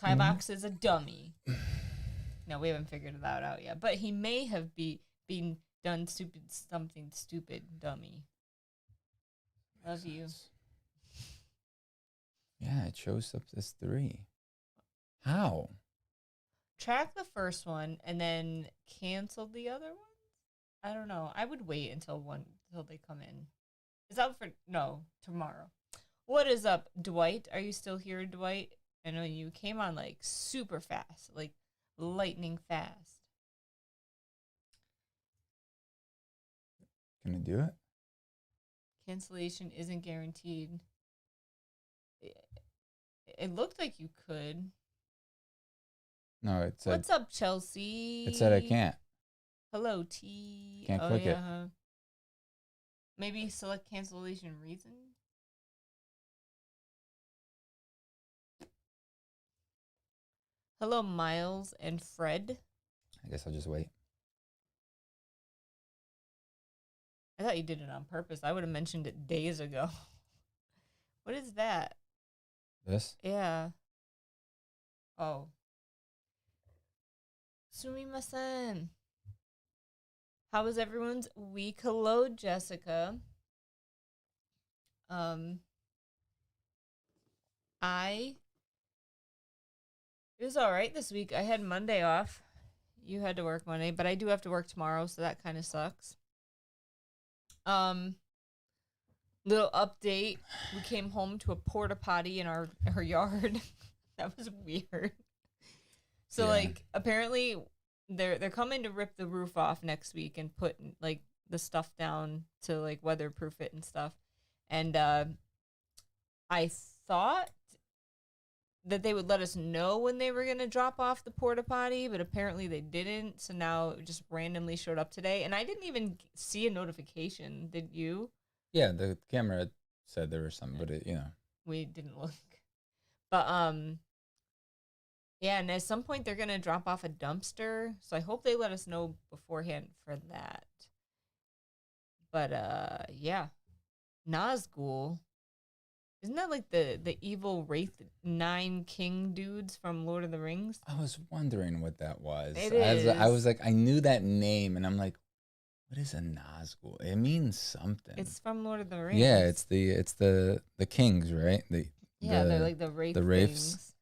Kivox is a dummy. No, we haven't figured that out yet. But he may have been done something stupid, dummy. Love you. Yeah, it shows up as 3. How? Track the first one and then cancel the other ones? I don't know. I would wait until they come in. It's out for tomorrow. What is up, Dwight? Are you still here, Dwight? I know you came on like super fast, like lightning fast. Can I do it? Cancellation isn't guaranteed. It looked like you could. No, it said. What's up, Chelsea? It said I can't. Hello, T. Can't click it. Maybe select cancellation reason. Hello, Miles and Fred. I guess I'll just wait. I thought you did it on purpose. I would have mentioned it days ago. What is that? This? Yeah. Oh. Sumimasen. How was everyone's week? Hello, Jessica. It was all right this week. I had Monday off. You had to work Monday, but I do have to work tomorrow, so that kind of sucks. Little update. We came home to a porta potty in our yard. That was weird. So like apparently they're coming to rip the roof off next week and put like the stuff down to like weatherproof it and stuff. And I thought that they would let us know when they were going to drop off the porta potty, but apparently they didn't. So now it just randomly showed up today. And I didn't even see a notification. Did you? Yeah, the camera said there was some, but we didn't look. But yeah, and at some point they're going to drop off a dumpster. So I hope they let us know beforehand for that. But yeah. Nazgul. Isn't that like the evil Wraith 9 king dudes from Lord of the Rings? I was wondering what that was. It is. I was like, I knew that name, and I'm like, what is a Nazgul? It means something. It's from Lord of the Rings. Yeah, it's the kings, right? They're like the Wraith the Wraiths. Things.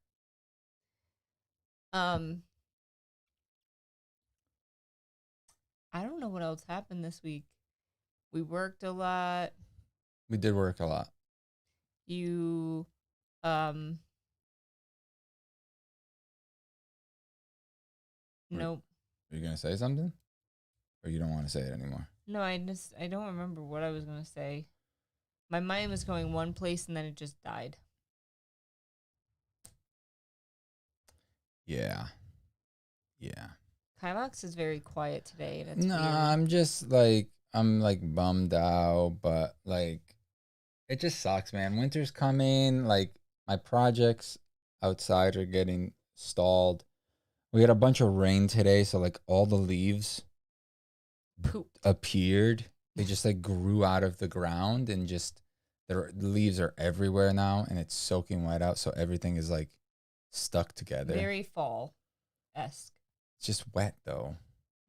I don't know what else happened this week. We worked a lot. We did work a lot. You nope. Are you gonna say something? Or you don't want to say it anymore? No, I don't remember what I was gonna say. My mind was going one place and then it just died. Yeah. Kivox is very quiet today. That's no, weird. I'm just like bummed out, but like it just sucks, man. Winter's coming. Like my projects outside are getting stalled. We had a bunch of rain today, so like all the leaves appeared. They just like grew out of the ground and just the leaves are everywhere now and it's soaking wet out, so everything is like stuck together. Very fall-esque. It's just wet though.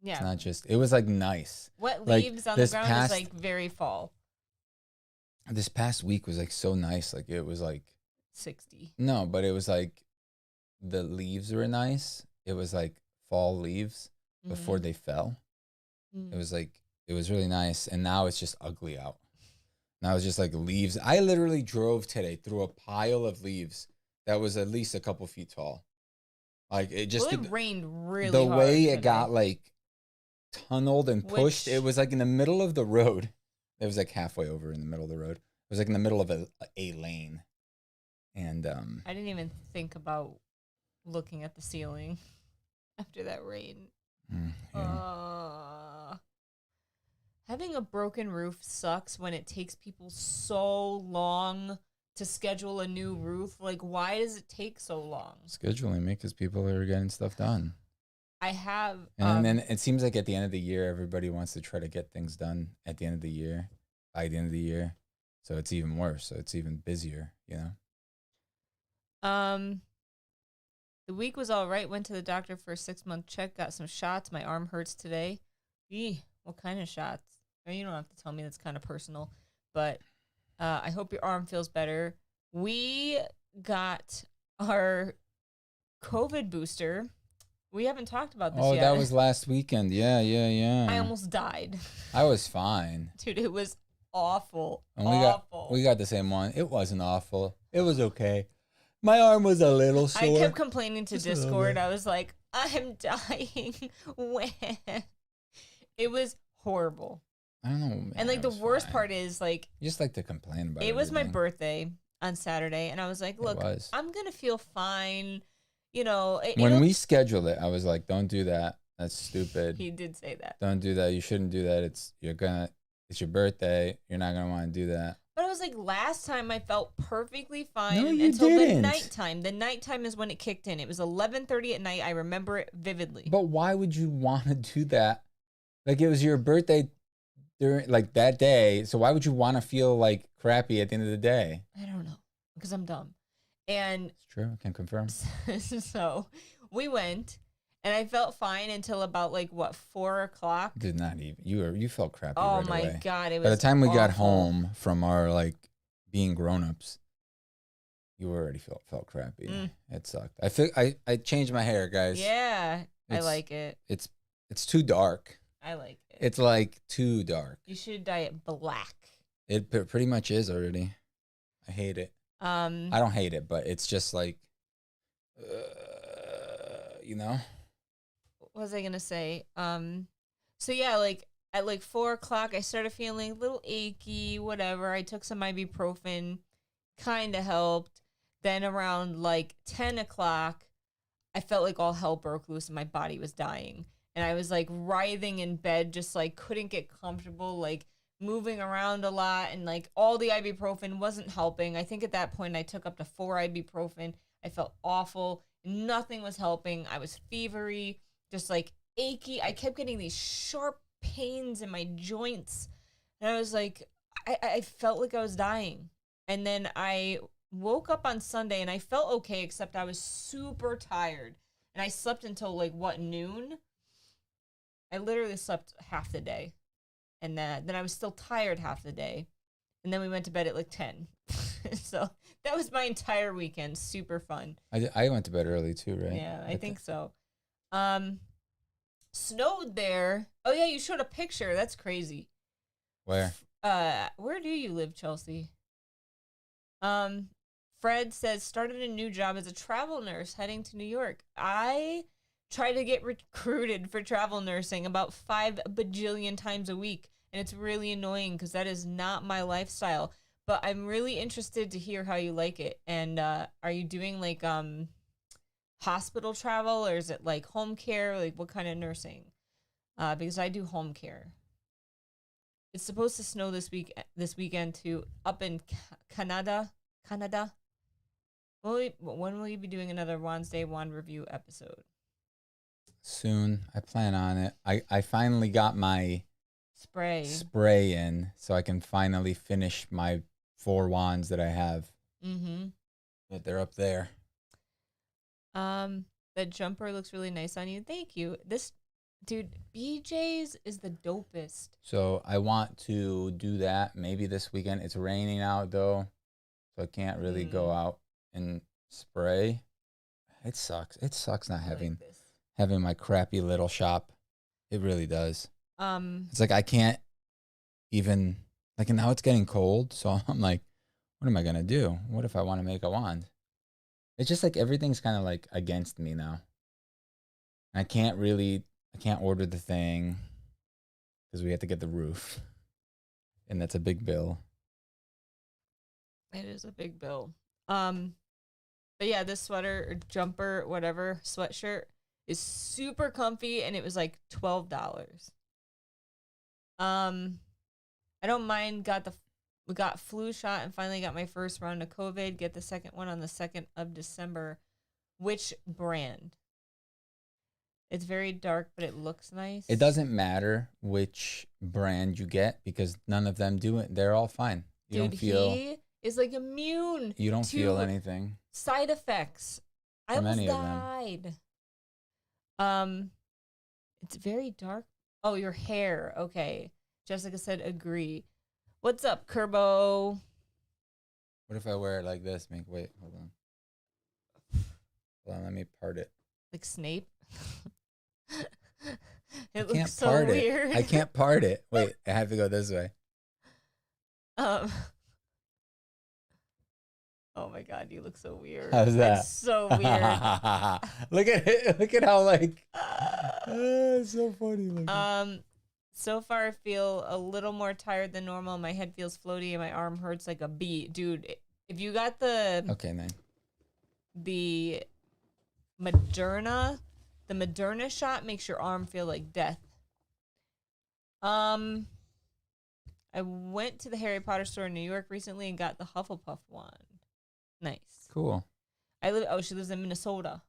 Yeah. It's not just, it was like nice. Wet leaves like, on the ground is like very fall. This past week was like so nice. Like it was like 60. No, but it was like the leaves were nice. It was like fall leaves before they fell. It was like, it was really nice. And now it's just ugly out. Now it's just like leaves. I literally drove today through a pile of leaves that was at least a couple feet tall. Like it just, it rained really the hard way today. It got like tunneled and pushed. It was like in the middle of the road. It was like halfway over in the middle of the road. It was like in the middle of a lane. And I didn't even think about looking at the ceiling after that rain. Yeah. Having a broken roof sucks when it takes people so long to schedule a new roof. Like, why does it take so long? Scheduling me because people are getting stuff done. I have. And then it seems like at the end of the year, everybody wants to try to get things done at the end of the year, by the end of the year. So it's even worse. So it's even busier, you know? The week was all right. Went to the doctor for a 6-month check. Got some shots. My arm hurts today. Eee, what kind of shots? You don't have to tell me. That's kind of personal. But I hope your arm feels better. We got our COVID booster. We haven't talked about this yet. Oh, that was last weekend. Yeah. I almost died. I was fine. Dude, it was awful. And awful. we got the same one. It wasn't awful. It was okay. My arm was a little sore. I kept complaining to Discord. I was like, I'm dying. When? It was horrible. I don't know, man. And like the worst part is like, you just like to complain about it. It was my birthday on Saturday, and I was like, look, I'm gonna feel fine. You know, when we scheduled it, I was like, don't do that. That's stupid. He did say that. Don't do that. You shouldn't do that. It's your birthday. You're not gonna want to do that. But I was like, last time I felt perfectly fine until the nighttime. The nighttime is when it kicked in. It was 11:30 at night. I remember it vividly. But why would you want to do that? Like, it was your birthday during like that day. So why would you want to feel like crappy at the end of the day? I don't know, because I'm dumb. And it's true. I can confirm. So we went, and I felt fine until about like what, 4 o'clock. Did not even you felt crappy. Oh right my away. God! It was by the time we awful. got home from our like being grown-ups, you already felt crappy. It sucked. I changed my hair, guys. Yeah, I like it. It's too dark. I like it. It's like too dark. You should dye it black. It pretty much is already. I hate it. I don't hate it, but it's just like, you know. What was I gonna say? So yeah, like at like 4 o'clock, I started feeling a little achy, whatever. I took some ibuprofen, kind of helped. Then around like 10 o'clock, I felt like all hell broke loose and my body was dying. And I was like writhing in bed, just like couldn't get comfortable, like moving around a lot. And like all the ibuprofen wasn't helping. I think at that point I took up to 4 ibuprofen. I felt awful. Nothing was helping. I was fevery, just like achy. I kept getting these sharp pains in my joints. And I was like, I felt like I was dying. And then I woke up on Sunday and I felt okay, except I was super tired. And I slept until like what, noon? I literally slept half the day. And then I was still tired half the day. And then we went to bed at like 10. So that was my entire weekend. Super fun. I went to bed early too, right? Yeah, I think so. Snowed there. Oh yeah, you showed a picture. That's crazy. Where? Where do you live, Chelsea? Fred says, started a new job as a travel nurse heading to New York. I try to get recruited for travel nursing about 5 bajillion times a week. And it's really annoying because that is not my lifestyle. But I'm really interested to hear how you like it. And are you doing like hospital travel, or is it like home care? Like what kind of nursing? Because I do home care. It's supposed to snow this weekend too, up in Canada. When will you be doing another Wednesday Wand review episode? Soon. I plan on it. I finally got my spray in, so I can finally finish my 4 wands that I have. Mm-hmm. But they're up there. That jumper looks really nice on you. Thank you. This dude, BJ's is the dopest. So I want to do that maybe this weekend. It's raining out though, so I can't really go out and spray. It sucks. It sucks not having my crappy little shop. It really does. It's like I can't even, like, now it's getting cold, so I'm like, what am I gonna do? What if I want to make a wand? It's just like everything's kind of like against me now. I can't order the thing because we have to get the roof, and that's a big bill. It is a big bill. But yeah, this sweater or jumper, whatever, sweatshirt is super comfy, and it was like $12. I don't mind. We got flu shot and finally got my first round of COVID. Get the second one on the 2nd of December. Which brand? It's very dark, but it looks nice. It doesn't matter which brand you get because none of them do it. They're all fine. He is like immune. You don't feel anything. Side effects. I from almost any of them. died. It's very dark. Oh, your hair. Okay. Jessica said agree. What's up, Kerbo? What if I wear it like this? Wait, hold on. Hold on, let me part it. Like Snape? I Looks can't so part weird. it. I can't part it. Wait, I have to go this way. Oh my god, you look so weird. How's that? It's so weird. Look at it. Look at how like it's so funny. So far I feel a little more tired than normal. My head feels floaty and my arm hurts like a bee. Dude, if you got the Moderna shot makes your arm feel like death. I went to the Harry Potter store in New York recently and got the Hufflepuff wand. Nice. Cool. She lives in Minnesota.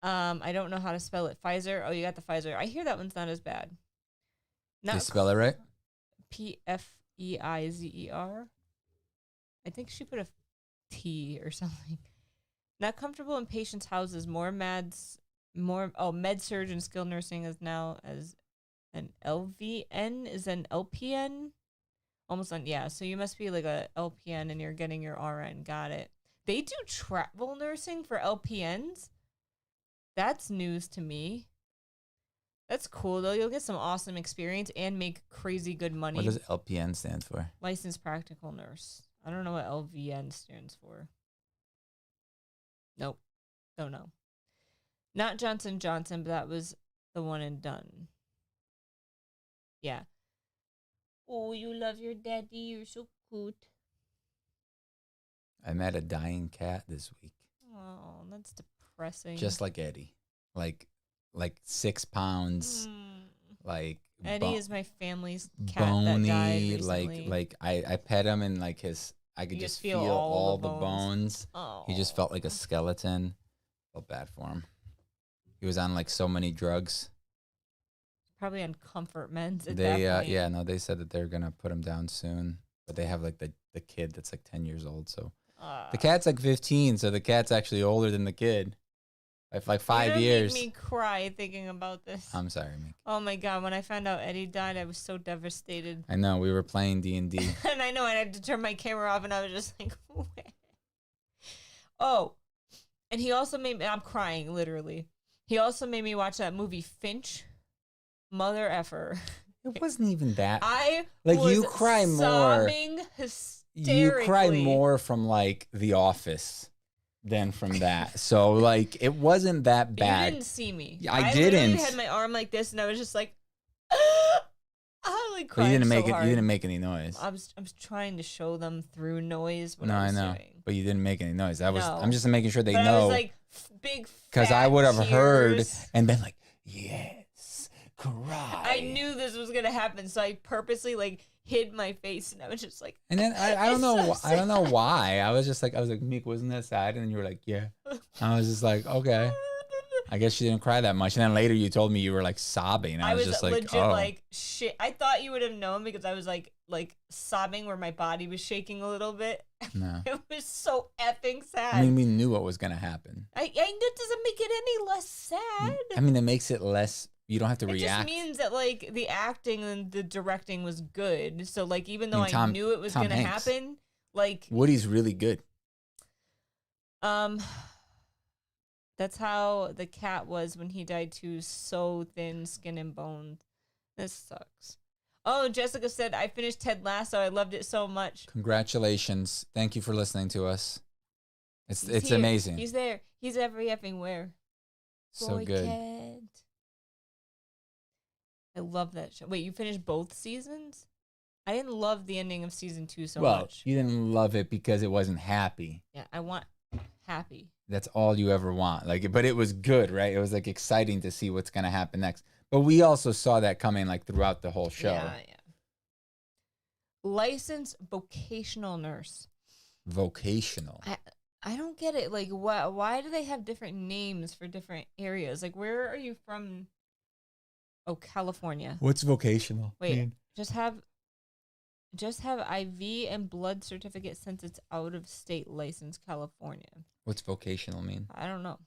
I don't know how to spell it. Pfizer. Oh, you got the Pfizer. I hear that one's not as bad. Did you spell it right? Pfeizer. I think she put a T or something. Not comfortable in patients' houses. Med surg and skilled nursing is now as an LVN is an LPN. Almost on, yeah. So you must be like a LPN and you're getting your RN. Got it. They do travel nursing for LPNs. That's news to me. That's cool though. You'll get some awesome experience and make crazy good money. What does LPN stand for? Licensed practical nurse. I don't know what LVN stands for. Nope. Don't know. Not Johnson & Johnson, but that was the one and done. Yeah. Oh, you love your daddy. You're so cute. I met a dying cat this week. Oh, that's depressing. Just like Eddie. Like 6 pounds. Like Eddie is my family's cat bony, that died recently. like I pet him and like I could just feel all the bones. Oh. He just felt like a skeleton. Felt bad for him. He was on like so many drugs. Probably on comfort meds at that point. They said that they're gonna put him down soon. But they have like the kid that's like 10 years old. So the cat's like 15, so the cat's actually older than the kid. Like 5 years. Make me cry thinking about this. I'm sorry, Meek. Oh my god, when I found out Eddie died, I was so devastated. I know, we were playing D&D. And I know I had to turn my camera off and I was just like, oh. And he also made me, I'm crying literally. He also made me watch that movie Finch. Mother effer. It wasn't even that. You cry sobbing more. Hysterically. You cry more from like The Office than from that. So like it wasn't that bad. You didn't see me. I didn't. I had my arm like this and I was just like I like cried. You hard. You didn't make any noise. I was trying to show them through noise what I was know. doing. But you didn't make any noise. I'm just making sure they but know. I was like big because I would have heard and been like, yes, cry. I knew this was gonna happen, so I purposely like hid my face and I was just like, and then I don't know so I don't know why I was like Meek, wasn't that sad? And then you were like, yeah. I was just like, okay, I guess you didn't cry that much. And then later you told me you were like sobbing and I was just like, legit like shit. I thought you would have known because I was like sobbing where my body was shaking a little bit. No. It was so effing sad. I mean, we knew what was gonna happen. It doesn't make it any less sad. I mean, it makes it less. You don't have to react. It just means that like the acting and the directing was good. So like even though I knew it was gonna happen, like Woody's really good. That's how the cat was when he died too. So thin, skin and bone. This sucks. Oh, Jessica said I finished Ted Lasso. I loved it so much. Congratulations! Thank you for listening to us. It's here. amazing. He's there. He's every effing where. So good. Cat. I love that show. Wait, you finished both seasons? I didn't love the ending of season 2 so much. Well, you didn't love it because it wasn't happy. Yeah, I want happy. That's all you ever want. But it was good, right? It was like exciting to see what's gonna happen next. But we also saw that coming like throughout the whole show. Yeah. Licensed vocational nurse. Vocational. I don't get it. Like, why do they have different names for different areas? Like, where are you from? Oh, California. What's vocational? Wait, just have Just have IV and blood certificate since it's out of state license, California. What's vocational mean? I don't know.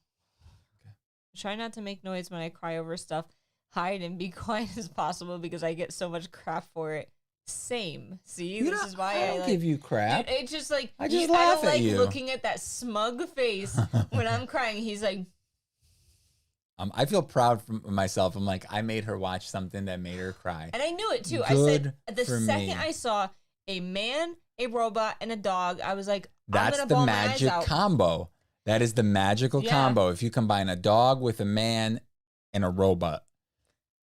Okay. Try not to make noise when I cry over stuff. Hide and be quiet as possible because I get so much crap for it. Same. See, this is why I don't give you crap. Dude, it's just like I just I laugh don't at like you. looking at that smug face when I'm crying. He's like, I feel proud for myself. I'm like, I made her watch something that made her cry. and I knew it too. Good I said the for second me. I saw a man, a robot, and a dog, I was like, That's I'm the gonna bawl my eyes magic out. combo. That is the magical Yeah. combo. If you combine a dog with a man and a robot,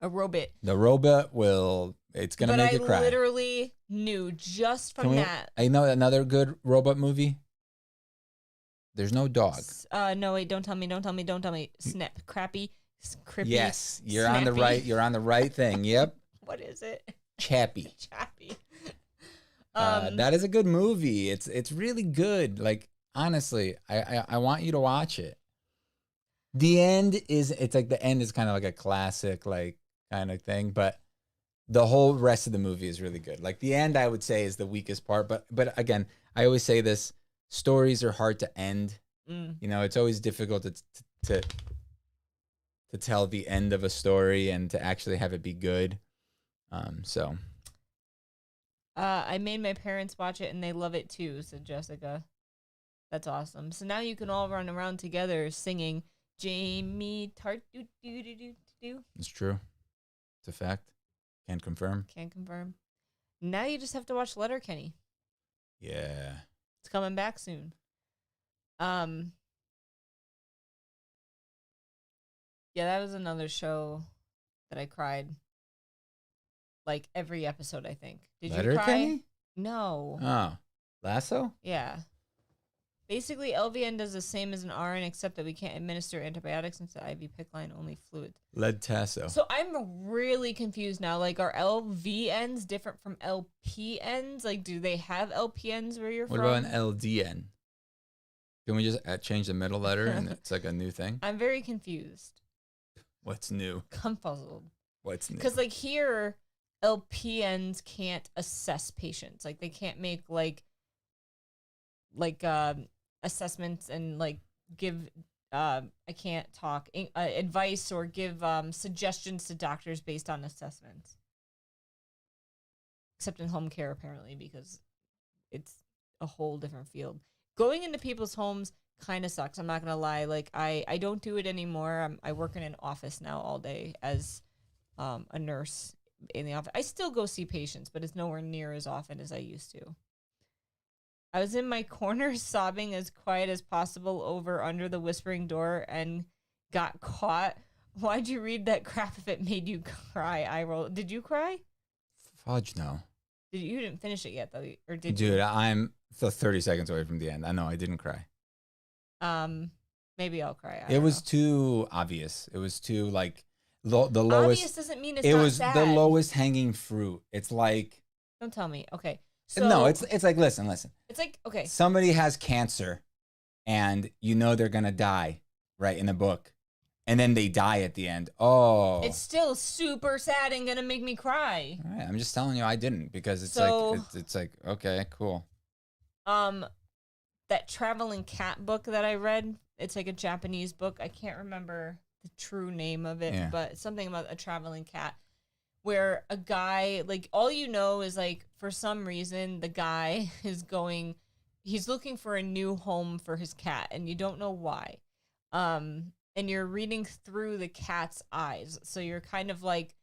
A robot. the robot it's going to make you cry. But I literally knew just from that. I know another good robot movie. There's no dog. No, wait, don't tell me. Snap, crappy, crippy. Yes, you're snappy. on the right. You're on the right thing. Yep. What is it? Chappie. Chappy. That is a good movie. It's really good. Like, honestly, I want you to watch it. The end is kind of like a classic, like, kind of thing, but the whole rest of the movie is really good. Like, the end, I would say, is the weakest part, but again, I always say this, stories are hard to end. You know, it's always difficult to tell the end of a story and to actually have it be good. So I made my parents watch it and they love it too, said Jessica. That's awesome. So now you can all run around together singing Jamie Tart do do do do do. it's true. It's a fact. Can't confirm. Can't confirm. Now you just have to watch Letterkenny. Yeah. It's coming back soon. Yeah, that was another show that I cried. Like every episode, I think. Did you cry? Letterkenny? No. Oh. Lasso? Yeah. Basically, LVN does the same as an RN, except that we can't administer antibiotics into the IV PICC line, only fluid. Lead Tasso. So I'm really confused now. Like, are LVNs different from LPNs? Like, do they have LPNs where you're What from? about an LDN? Can we just change the middle letter and it's like a new thing? I'm very confused. What's new? Confuzzled. What's new? Because, like, here, LPNs can't assess patients. Like, they can't make, like assessments and, like, give, I can't talk, advice or give suggestions to doctors based on assessments. Except in home care, apparently, because it's a whole different field. Going into people's homes kind of sucks. I'm not going to lie. Like, I don't do it anymore. I work in an office now all day as a nurse in the office. I still go see patients, but it's nowhere near as often as I used to. I was in my corner sobbing as quiet as possible over under the whispering door and got caught. Why'd you read that crap if it made you cry? I rolled. Did you cry? Fudge, no. You didn't finish it yet, though, or did Dude, you? I'm 30 seconds away from the end. I know, I didn't cry. Maybe I'll cry. It was too obvious. It was too, like, the lowest. Obvious doesn't mean it's it not was sad. the lowest hanging fruit. It's like. Don't tell me. Okay. So No, it's like, listen. It's like, okay. Somebody has cancer and you know they're going to die, right, in the book. And then they die at the end. Oh. It's still super sad and gonna make me cry. All right, I'm just telling you I didn't because it's it's like, okay, cool. That traveling cat book that I read, it's like a Japanese book. I can't remember the true name of it, but it's something about a traveling cat where a guy, like, all you know is, like, for some reason the guy he's looking for a new home for his cat and you don't know why. And you're reading through the cat's eyes. So you're kind of, like,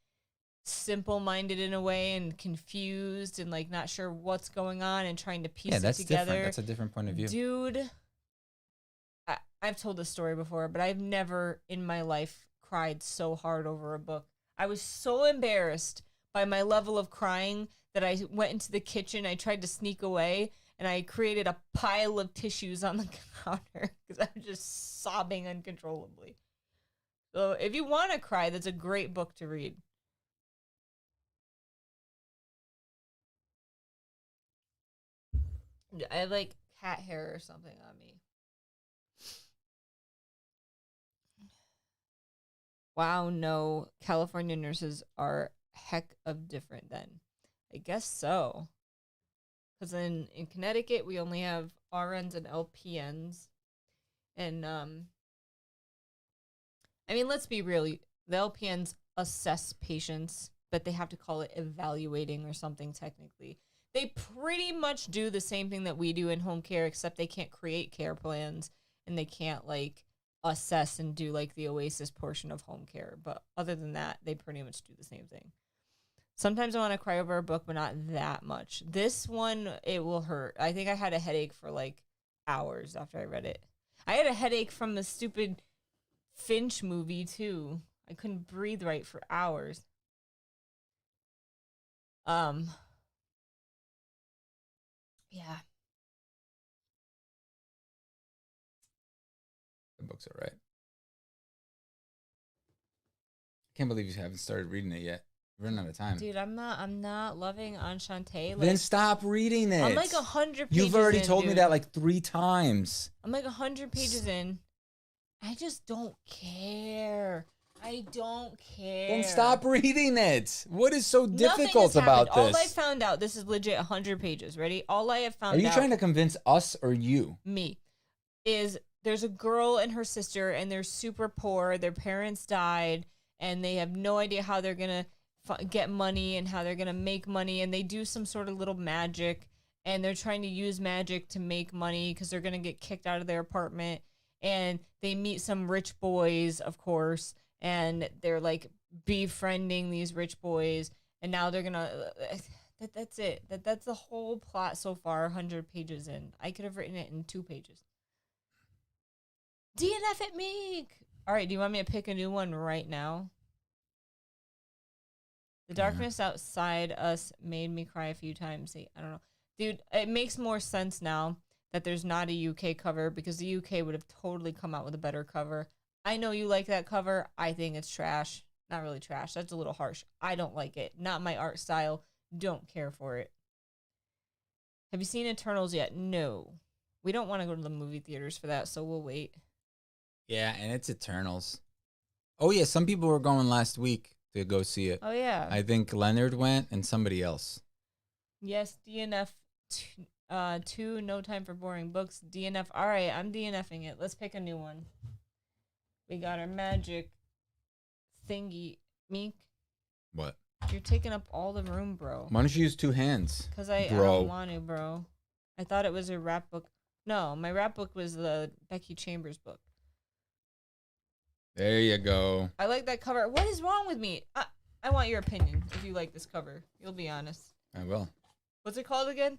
simple-minded in a way and confused and, like, not sure what's going on and trying to piece it together. Different. That's a different point of view. Dude, I've told this story before, but I've never in my life cried so hard over a book. I was so embarrassed by my level of crying that I went into the kitchen. I tried to sneak away, and I created a pile of tissues on the counter because I was just sobbing uncontrollably. So if you want to cry, that's a great book to read. I have, like, cat hair or something on me. Wow, no. California nurses are heck of different then. I guess so. Because in Connecticut, we only have RNs and LPNs. And, I mean, let's be real. The LPNs assess patients, but they have to call it evaluating or something technically. They pretty much do the same thing that we do in home care, except they can't create care plans and they can't, like, assess and do, like, the OASIS portion of home care. But other than that, they pretty much do the same thing. Sometimes I want to cry over a book, but not that much. This one, it will hurt. I think I had a headache for, like, hours after I read it. I had a headache from the stupid Finch movie, too. I couldn't breathe right for hours. Yeah. The book's all right. Can't believe you haven't started reading it yet. We're running out of time. Dude, I'm not loving Enchante. Like, then stop reading it. I'm like 100 pages You've already in, told me dude. that like 3 times. I'm like 100 pages in. I just don't care. I don't care. Then stop reading it. What is so difficult Nothing has about happened. this? All I found out, this is legit 100 pages. Ready? All I have found out. Are you trying to convince us or you? Me. Is there's a girl and her sister, and they're super poor. Their parents died, and they have no idea how they're going to get money and how they're going to make money. And they do some sort of little magic, and they're trying to use magic to make money because they're going to get kicked out of their apartment. And they meet some rich boys, of course, and they're like befriending these rich boys. And now they're going to... That's it. That's the whole plot so far, 100 pages in. I could have written it in 2 pages. DNF at Meek. All right, do you want me to pick a new one right now? The darkness outside us made me cry a few times. I don't know. Dude, it makes more sense now that there's not a UK cover, because the UK would have totally come out with a better cover. I know you like that cover. I think it's trash. Not really trash. That's a little harsh. I don't like it. Not my art style. Don't care for it. Have you seen Eternals yet? No. We don't want to go to the movie theaters for that, so we'll wait. Yeah, and it's Eternals. Oh, yeah, some people were going last week to go see it. Oh, yeah. I think Leonard went and somebody else. Yes, DNF 2, No Time for Boring Books. DNF. All right, I'm DNFing it. Let's pick a new one. We got our magic thingy. Meek. What? You're taking up all the room, bro. Why don't you use 2 hands? Because I don't want to, bro. I thought it was a rap book. No, my rap book was the Becky Chambers book. There you go. I like that cover. What is wrong with me? I want your opinion if you like this cover. You'll be honest. I will. What's it called again?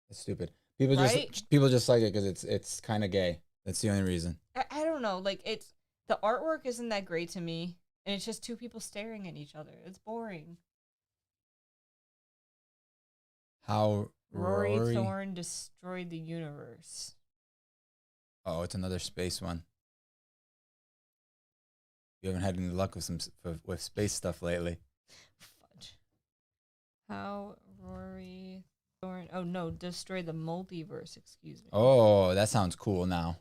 It's stupid. People just like it because it's kind of gay. That's the only reason. I don't know. Like, it's the artwork isn't that great to me, and it's just 2 people staring at each other. It's boring. How Rory Thorne destroyed the universe. Oh, it's another space one. You haven't had any luck with space stuff lately. Fudge. How Rory Thorne... Oh, no. Destroy the multiverse. Excuse me. Oh, that sounds cool now.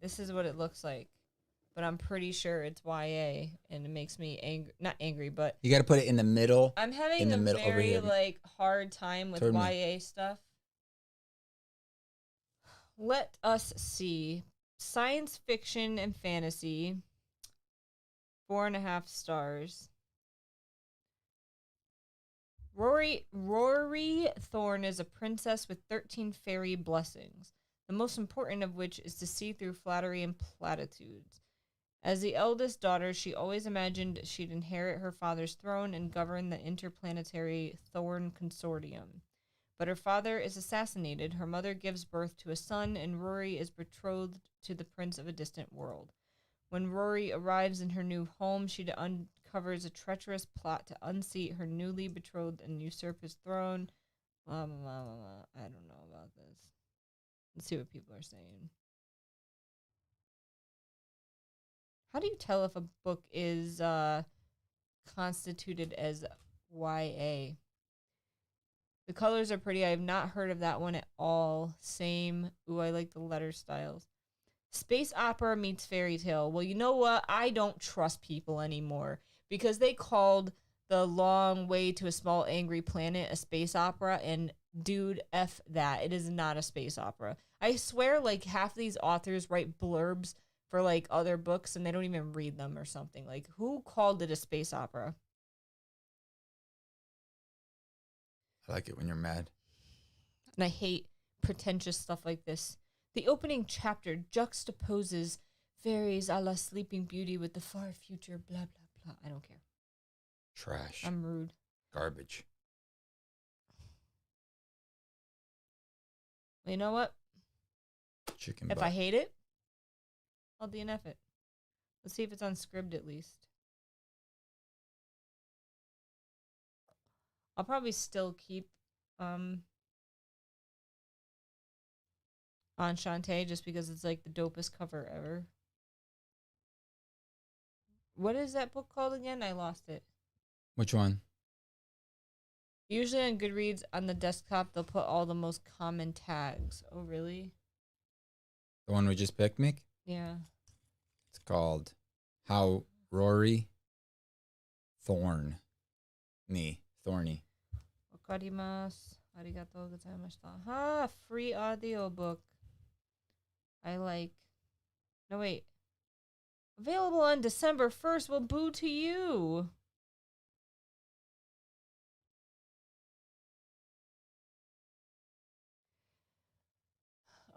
This is what it looks like. But I'm pretty sure it's YA, and it makes me angry. Not angry, but... You got to put it in the middle. I'm having a very, hard time with YA stuff. Let us see. Science fiction and fantasy. 4.5 stars. Rory Thorne is a princess with 13 fairy blessings, the most important of which is to see through flattery and platitudes. As the eldest daughter, she always imagined she'd inherit her father's throne and govern the interplanetary Thorne Consortium. But her father is assassinated, her mother gives birth to a son, and Rory is betrothed to the prince of a distant world. When Rory arrives in her new home, she uncovers a treacherous plot to unseat her newly betrothed and usurp his throne. I don't know about this. Let's see what people are saying. How do you tell if a book is constituted as YA. The colors are pretty. I have not heard of that one at all. Same. Ooh, I like the letter styles. Space opera meets fairy tale. Well, you know what? I don't trust people anymore because they called The Long Way to a Small Angry Planet a space opera, and dude, F that. It is not a space opera. I swear, like, half these authors write blurbs for, like, other books, and they don't even read them or something. Like, who called it a space opera? I like it when you're mad. And I hate pretentious stuff like this. The opening chapter juxtaposes fairies a la Sleeping Beauty with the far future, blah, blah, blah. I don't care. Trash. I'm rude. Garbage. You know what? Chicken If butt. I hate it, I'll DNF it. Let's see if it's on Scribd at least. I'll probably still keep Enchante just because it's like the dopest cover ever. What is that book called again? I lost it. Which one? Usually on Goodreads on the desktop they'll put all the most common tags. Oh really? The one we just picked, Mick? Yeah. It's called How Rory Thorny. Thorny. Wakarimasu. Arigatou gozaimashita. Ha! Free audiobook. I like. No, wait. Available on December 1st. Well, boo to you.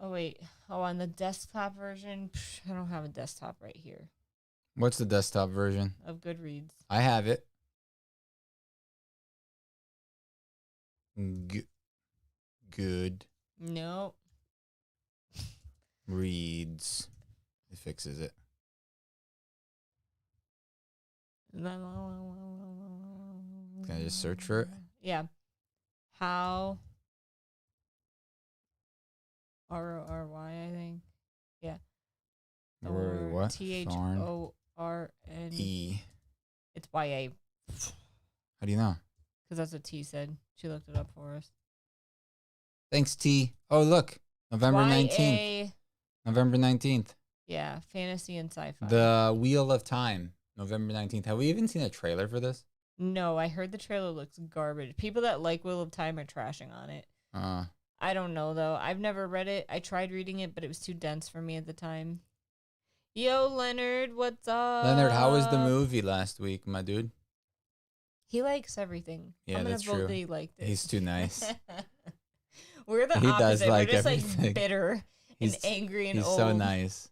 Oh, wait. Oh, on the desktop version? Psh, I don't have a desktop right here What's the desktop version? of Goodreads. I have it. Good No. reads. It fixes it. Can I just search for it? Yeah. How RORY, I think. Yeah. Rory what? THORN. E. It's YA. How do you know? Because that's what T said. She looked it up for us. Thanks, T. Oh, look. November 19th. November 19th. Yeah, fantasy and sci-fi. The Wheel of Time. November 19th. Have we even seen a trailer for this? No, I heard the trailer looks garbage. People that like Wheel of Time are trashing on it. I don't know, though. I've never read it. I tried reading it, but it was too dense for me at the time. Yo, Leonard, what's up? Leonard, how was the movie last week, my dude? He likes everything. Yeah, I'm that's gonna vote true. that he liked it. He's too nice. We're the He opposite. does like We're just everything. like bitter and angry and he's old. so nice.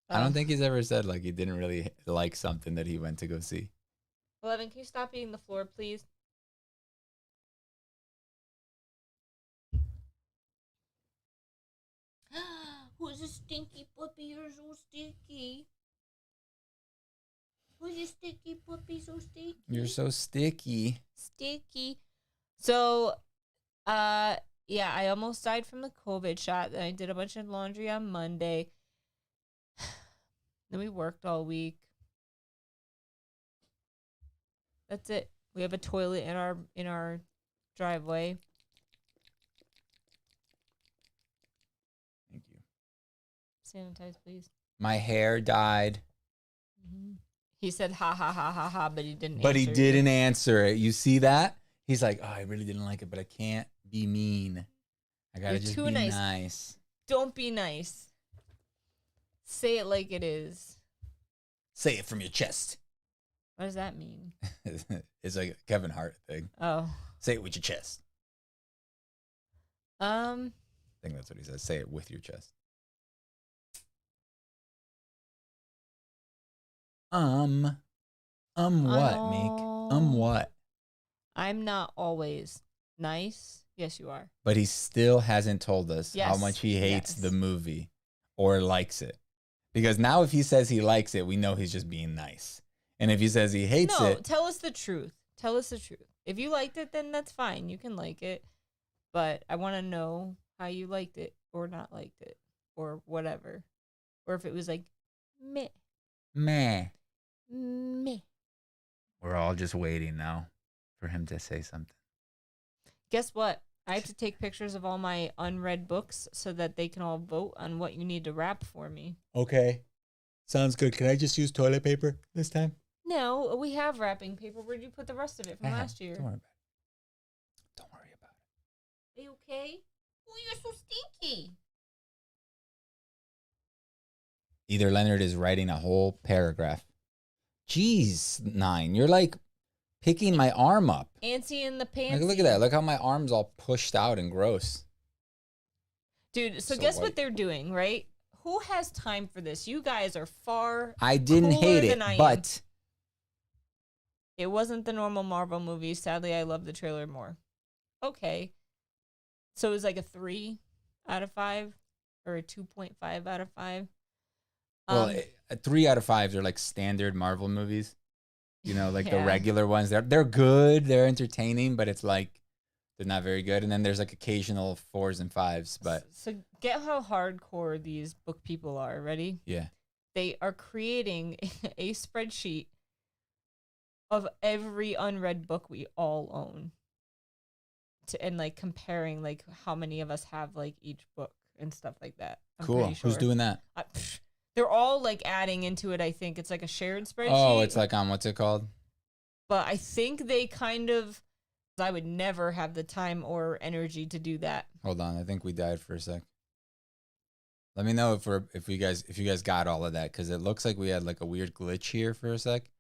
I don't think he's ever said like he didn't really like something that he went to go see. 11, can you stop eating the floor, please? Who's a stinky puppy? You're so sticky. Who's a sticky puppy? So sticky. You're so sticky. Sticky. So, yeah, I almost died from the COVID shot. Then I did a bunch of laundry on Monday. Then we worked all week. That's it. We have a toilet in our driveway. Thank you. Sanitize, please. My hair dyed. Mm-hmm. He said ha ha ha ha ha, but he didn't. But he answer didn't you. answer it. You see that? He's like, oh, I really didn't like it, but I can't be mean. I gotta You're just too be nice. nice. Don't be nice. Say it like it is. Say it from your chest. What does that mean? It's like a Kevin Hart thing. Oh. Say it with your chest. I think that's what he says. Say it with your chest. What, Meek? What? I'm not always nice. Yes, you are. But he still hasn't told us how Yes, much he hates yes. the movie or likes it. Because now if he says he likes it, we know he's just being nice. And if he says he hates No, it, tell us the truth. Tell us the truth. If you liked it, then that's fine. You can like it. But I want to know how you liked it or not liked it or whatever. Or if it was like, meh. meh. Meh. We're all just waiting now for him to say something. Guess what? I have to take pictures of all my unread books so that they can all vote on what you need to wrap for me. Okay. Sounds good. Can I just use toilet paper this time? No, we have wrapping paper. Where'd you put the rest of it from last year? Don't worry about it. Don't worry about it. Are you okay? Oh, you're so stinky. Either Leonard is writing a whole paragraph. Jeez, 9. You're like picking my arm up. Antsy in the pants. Like, look at that. Look how my arm's all pushed out and gross. Dude, so guess what they're doing, right? Who has time for this? You guys are far I didn't hate it, but it wasn't the normal Marvel movie. Sadly, I love the trailer more. Okay. So it was like a 3 out of 5 or a 2.5 out of 5. Well, 3 out of 5 are like standard Marvel movies. You know, like the regular ones. They're good. They're entertaining, but it's like they're not very good. And then there's like occasional 4s and 5s. But so get how hardcore these book people are. Ready? Yeah. They are creating a spreadsheet of every unread book we all own. And like comparing like how many of us have like each book and stuff like that. Cool. Sure. Who's doing that? They're all like adding into it. I think it's like a shared spreadsheet. Oh, it's like on what's it called? But I think they kind of. I would never have the time or energy to do that. Hold on, I think we died for a sec. Let me know if you guys got all of that, because it looks like we had like a weird glitch here for a sec,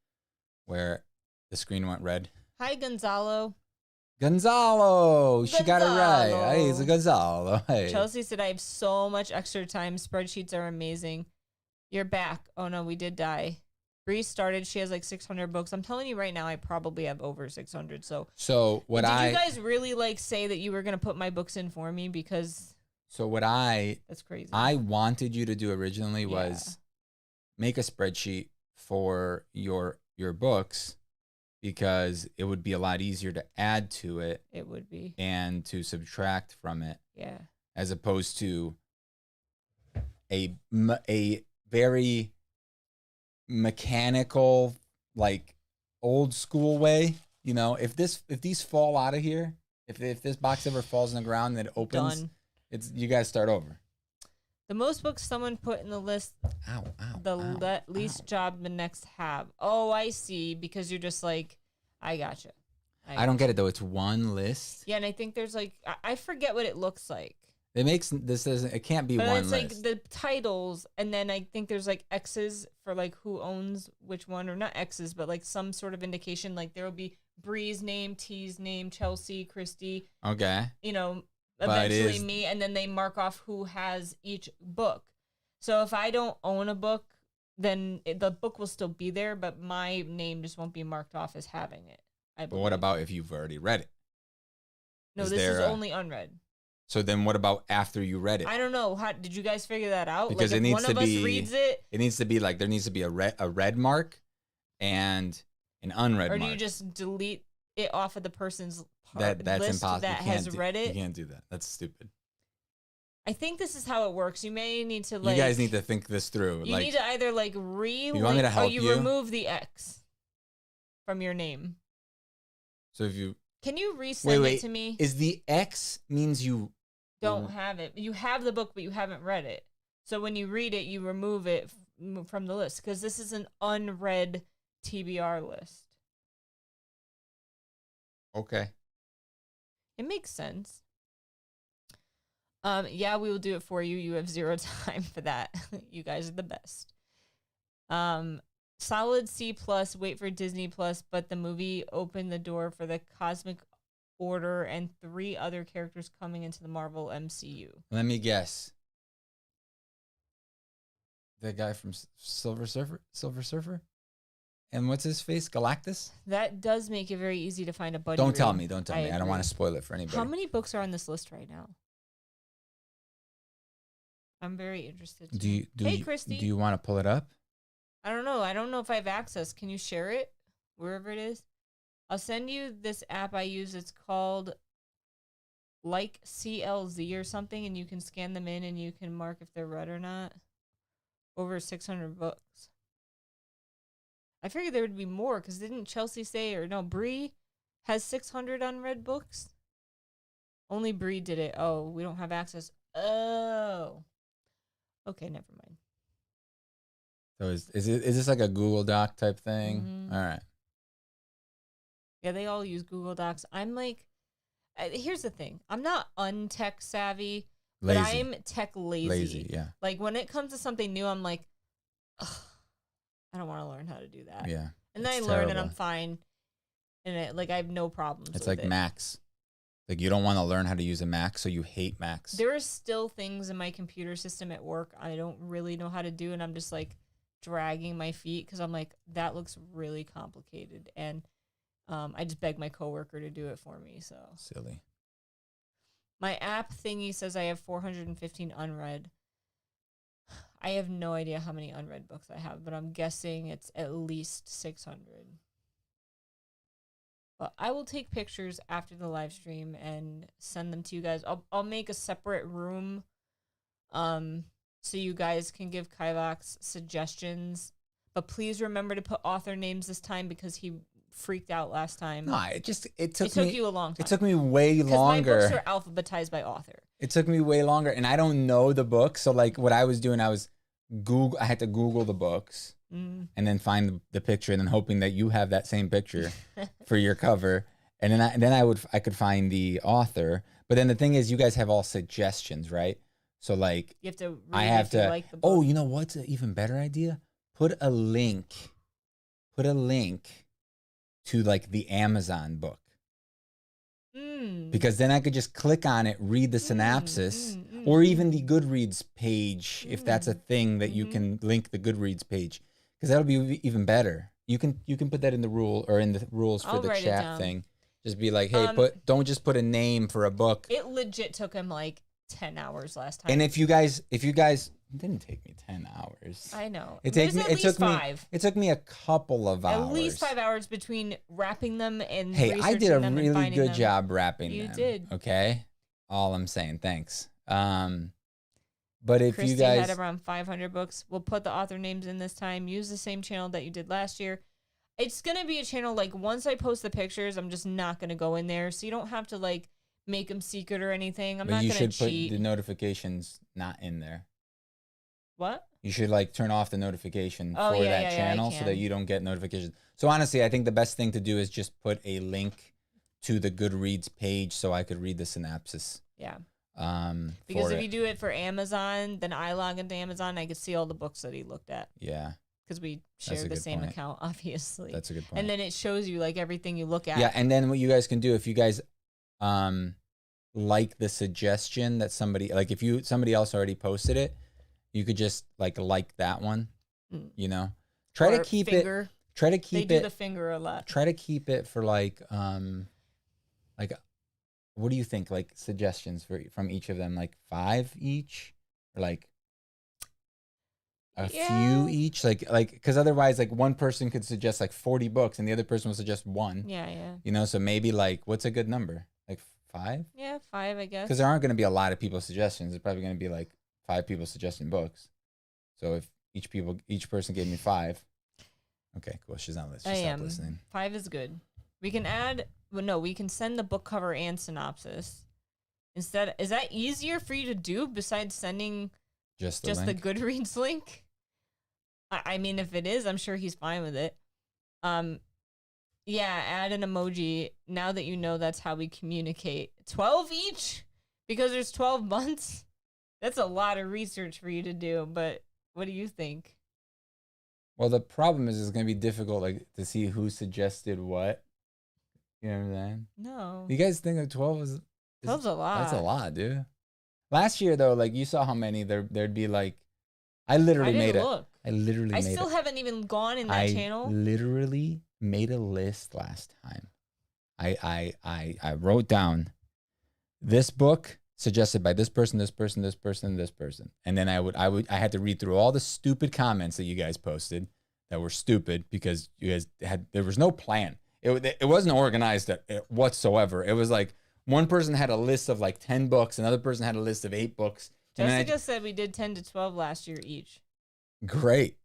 where the screen went red. Hi, Gonzalo. Gonzalo, she got it right. Hey, it's a Gonzalo. Hey. Chelsea said, I have so much extra time. Spreadsheets are amazing. You're back. Oh, no, we did die. Bree started. She has like 600 books. I'm telling you right now, I probably have over 600. So what did you guys really like say that you were going to put my books in for me? Because that's crazy. I wanted you to do originally was make a spreadsheet for your books, because it would be a lot easier to add to it. It would be. And to subtract from it. Yeah. As opposed to a very mechanical, like old school way. You know, if these fall out of here, if this box ever falls in the ground and it opens, you guys start over. The most books someone put in the list. Least job the next have. Oh, I see. Because you're just like, I gotcha. I don't get it though. It's one list. Yeah, and I think there's like I forget what it looks like. It can't be one list. But it's like the titles, and then I think there's like X's for like who owns which one, or not X's, but like some sort of indication. Like there will be Bree's name, T's name, Chelsea, Christy. Okay. You know, eventually me, and then they mark off who has each book. So if I don't own a book, then the book will still be there, but my name just won't be marked off as having it. But what about if you've already read it? No, this is only unread. So then what about after you read it? I don't know. How did you guys figure that out? Because like it needs one to of be, us reads it. It needs to be like there needs to be a red mark and an unread mark. Or do you just delete it off of the person's that's list impossible. that has read it? You can't do that. That's stupid. I think this is how it works. You may need to you guys need to think this through. You need to either like you want me to help you? Remove the X from your name. So if you can you resend it to me? Is the X means you don't have it? You have the book, but you haven't read it. So when you read it, you remove it from the list, because this is an unread TBR list. Okay. It makes sense. Yeah, we will do it for you. You have 0 time for that. You guys are the best. Solid C+, wait for Disney+, but the movie opened the door for the Cosmic Order and 3 other characters coming into the Marvel MCU. Let me guess. The guy from Silver Surfer? And what's his face? Galactus? That does make it very easy to find a buddy. Don't tell me. Don't tell me. Agree. I don't want to spoil it for anybody. How many books are on this list right now? I'm very interested. Hey, Christy. Do you want to pull it up? I don't know. I don't know if I have access. Can you share it wherever it is? I'll send you this app I use. It's called like CLZ or something, and you can scan them in and you can mark if they're read or not. Over 600 books. I figured there would be more because didn't Chelsea say, or no, Bree has 600 unread books? Only Bree did it. Oh, we don't have access. Oh. Okay, never mind. So is this like a Google Doc type thing? Mm-hmm. All right. Yeah, they all use Google Docs. I'm like, here's the thing. I'm not untech savvy, but I'm tech lazy. Lazy, yeah. Like when it comes to something new, I'm like, ugh, I don't want to learn how to do that. Yeah. And then I learn and I'm fine. And I have no problems It's with like it. Macs. Like you don't want to learn how to use a Mac, so you hate Macs. There are still things in my computer system at work I don't really know how to do, and I'm just like dragging my feet because I'm like, that looks really complicated. And I just beg my coworker to do it for me. So silly. My app thingy says I have 415 unread. I have no idea how many unread books I have, but I'm guessing it's at least 600. But I will take pictures after the live stream and send them to you guys. I'll make a separate room so you guys can give Kivox suggestions. But please remember to put author names this time because he freaked out last time. No, it took you a long time. It took me way longer. My books are alphabetized by author. It took me way longer, and I don't know the book. So like what I was doing, I had to Google the books and then find the picture, and then hoping that you have that same picture for your cover, and then I could find the author. But then the thing is, you guys have all suggestions, right? So like you have to read I have to. Like the book. Oh, you know what's an even better idea? Put a link to like the Amazon book. Because then I could just click on it, read the synopsis, or even the Goodreads page, if that's a thing that you can link the Goodreads page, because that'll be even better. You can put that in the rule or in the rules for the chat thing. Just be like, hey, don't just put a name for a book. It legit took him like 10 hours last time. And if you guys, it didn't take me 10 hours. I know. It took me a couple of hours. At least 5 hours between wrapping them and hey, I did a really good job wrapping them. You did. Okay. All I'm saying, thanks. But if Christy you guys had around 500 books, we'll put the author names in this time. Use the same channel that you did last year. It's gonna be a channel like once I post the pictures, I'm just not gonna go in there, so you don't have to like make them secret or anything. I'm not gonna cheat. You should put the notifications not in there. What? You should like turn off the notification for that channel so that you don't get notifications. So honestly, I think the best thing to do is just put a link to the Goodreads page so I could read the synopsis. Yeah. Because if you you do it for Amazon, then I log into Amazon, I could see all the books that he looked at. Yeah. Because we share the same account, obviously. That's a good point. And then it shows you like everything you look at. Yeah, and then what you guys can do if you guys like the suggestion that somebody somebody else already posted it, you could just like that one, you know. Try to keep it. They do the finger a lot. Try to keep it for like what do you think? Like suggestions from each of them, like 5 each, or like a few each, like because otherwise, like one person could suggest like 40 books, and the other person will suggest 1. Yeah. You know, so maybe like what's a good number? Like 5? Yeah, 5, I guess. Because there aren't going to be a lot of people's suggestions. It's probably going to be like 5 people suggesting books. So if each person gave me 5. Okay, cool. She's not listening. She's not listening. 5 is good. We can we can send the book cover and synopsis. Is that easier for you to do besides sending just the Goodreads link? I mean, if it is, I'm sure he's fine with it. Yeah, add an emoji. Now that you know that's how we communicate. 12 each? Because there's 12 months? That's a lot of research for you to do, but what do you think? Well, the problem is it's going to be difficult to see who suggested what. You know what I'm saying? No. You guys think that 12 is 12's a lot. That's a lot, dude. Last year, though, like you saw how many there'd be like. I still haven't even gone in that channel. I literally made a list last time. I wrote down this book suggested by this person, this person, this person, this person. And then I had to read through all the stupid comments that you guys posted that were stupid because you guys there was no plan. It wasn't organized whatsoever. It was like one person had a list of like 10 books, another person had a list of 8 books. Jessica said we did 10 to 12 last year each. Great.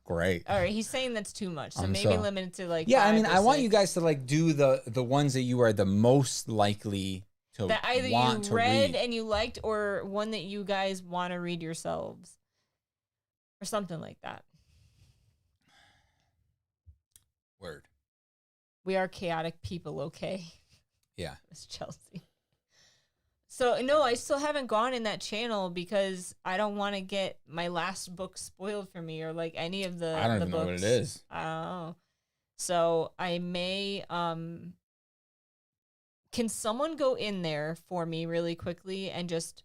Great. All right, he's saying that's too much, so I'm maybe so- limit it to like Yeah, I 5 mean, or I want you 6 guys to like do the ones that you are the most likely to that either you want to read read. and you liked, or one that you guys want to read yourselves, or something like that. Word. We are chaotic people, okay? Yeah. It's Chelsea. So no, I still haven't gone in that channel because I don't want to get my last book spoiled for me, or like any of the I don't the even books. know what it is. I don't know. So I may can someone go in there for me really quickly and just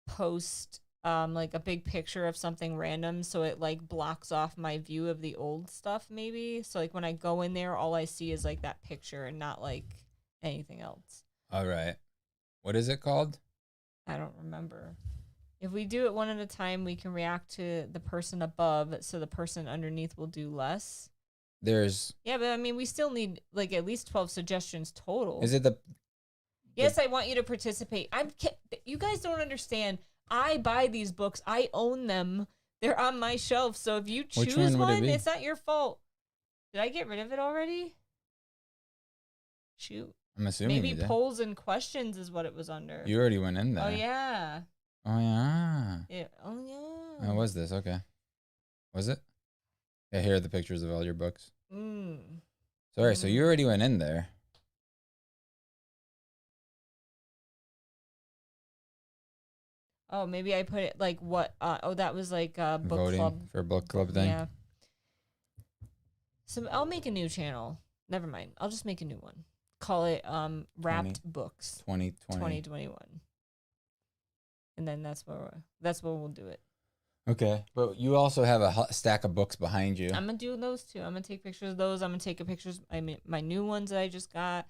post like a big picture of something random so it like blocks off my view of the old stuff maybe? So like when I go in there all I see is like that picture and not like anything else. All right. What is it called? I don't remember. If we do it one at a time, we can react to the person above so the person underneath will do less. There's Yeah, but I mean, we still need like at least 12 suggestions total. Is it the Yes, I want you to participate. You guys don't understand. I buy these books. I own them. They're on my shelf. So if you Which choose one would it one, be? it's not your fault. Did I get rid of it already? Shoot. I'm assuming Maybe you did. polls and questions is what it was under. You already went in there. Oh yeah. Oh yeah. Oh yeah. How was this? Okay. Was it? Yeah, here are the pictures of all your books. Sorry, so you already went in there. Oh, maybe I put it like what? That was like book Voting club. for a book club thing. Yeah. So I'll make a new channel. Never mind. I'll just make a new one. Call it Wrapped Books 2021. And then that's where we'll do it. Okay, but you also have a stack of books behind you. I'm gonna do those too. I'm gonna take pictures of those. I'm gonna take pictures. I mean, my new ones that I just got.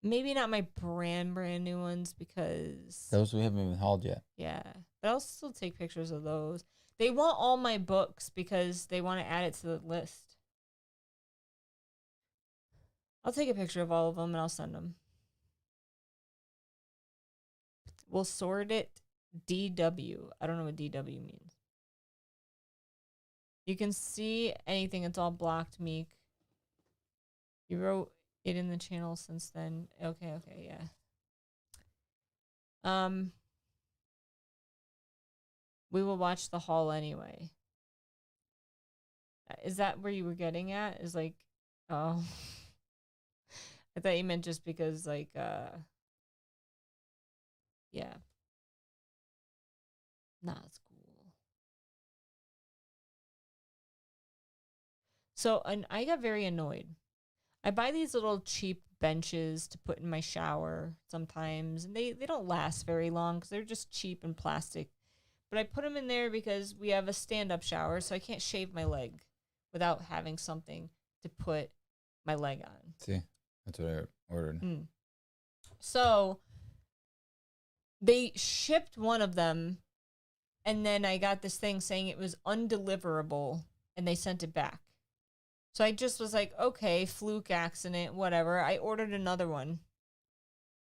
Maybe not my brand new ones because Those we haven't even hauled yet. yeah, but I'll still take pictures of those. They want all my books because they want to add it to the list. I'll take a picture of all of them and I'll send them. We'll sort it DW. I don't know what DW means. You can see anything. It's all blocked, Meek. You wrote it in the channel since then. Okay, yeah. We will watch the haul anyway. Is that where you were getting at? Is like, oh. I thought you meant just because, like, yeah. Nah, it's cool. So, and I got very annoyed. I buy these little cheap benches to put in my shower sometimes, and they don't last very long because they're just cheap and plastic. But I put them in there because we have a stand-up shower, so I can't shave my leg without having something to put my leg on. See, that's what I ordered. So they shipped one of them, and then I got this thing saying it was undeliverable, and they sent it back. So I just was like, okay, fluke accident, whatever. I ordered another one.